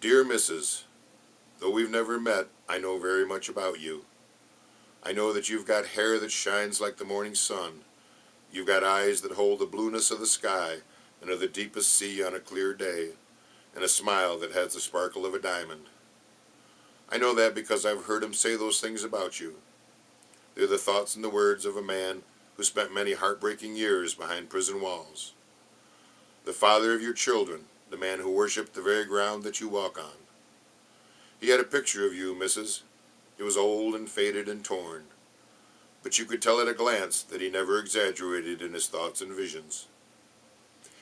Dear Mrs., though we've never met, I know very much about you. I know that you've got hair that shines like the morning sun. You've got eyes that hold the blueness of the sky and of the deepest sea on a clear day, and a smile that has the sparkle of a diamond. I know that because I've heard him say those things about you. They're the thoughts and the words of a man who spent many heartbreaking years behind prison walls. The father of your children, the man who worshipped the very ground that you walk on. He had a picture of you, Mrs. It was old and faded and torn, but you could tell at a glance that he never exaggerated in his thoughts and visions.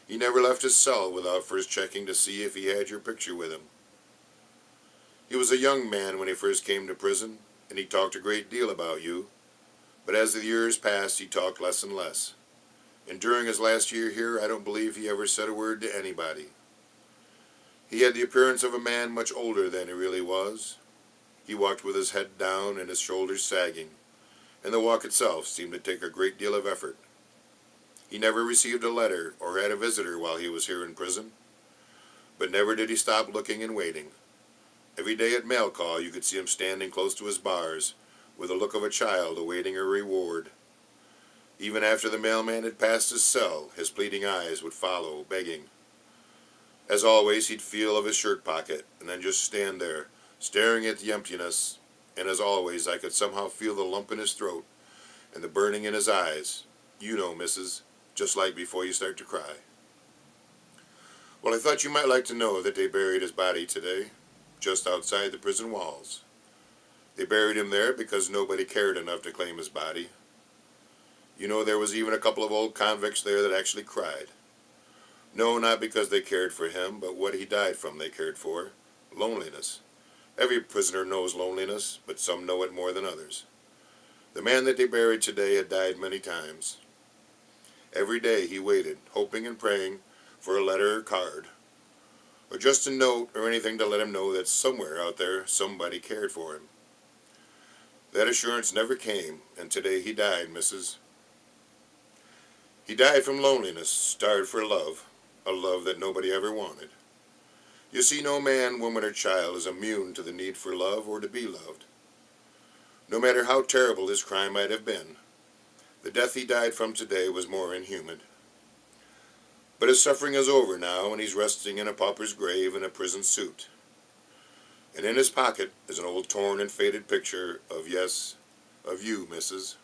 He never left his cell without first checking to see if he had your picture with him. He was a young man when he first came to prison, and he talked a great deal about you, but as the years passed he talked less and less. And during his last year here, I don't believe he ever said a word to anybody. He had the appearance of a man much older than he really was. He walked with his head down and his shoulders sagging, and the walk itself seemed to take a great deal of effort. He never received a letter or had a visitor while he was here in prison, but never did he stop looking and waiting. Every day at mail call you could see him standing close to his bars with the look of a child awaiting a reward. Even after the mailman had passed his cell, his pleading eyes would follow, begging. As always, he'd feel of his shirt pocket and then just stand there, staring at the emptiness, and as always I could somehow feel the lump in his throat and the burning in his eyes. You know, Mrs., just like before you start to cry. Well, I thought you might like to know that they buried his body today, just outside the prison walls. They buried him there because nobody cared enough to claim his body. You know, there was even a couple of old convicts there that actually cried. No, not because they cared for him, but what he died from they cared for. Loneliness. Every prisoner knows loneliness, but some know it more than others. The man that they buried today had died many times. Every day he waited, hoping and praying for a letter or card, or just a note or anything to let him know that somewhere out there somebody cared for him. That assurance never came, and today he died, Mrs. He died from loneliness, starved for love, a love that nobody ever wanted. You see, no man, woman, or child is immune to the need for love or to be loved. No matter how terrible his crime might have been, the death he died from today was more inhuman. But his suffering is over now, and he's resting in a pauper's grave in a prison suit. And in his pocket is an old torn and faded picture of, yes, of you, Mrs.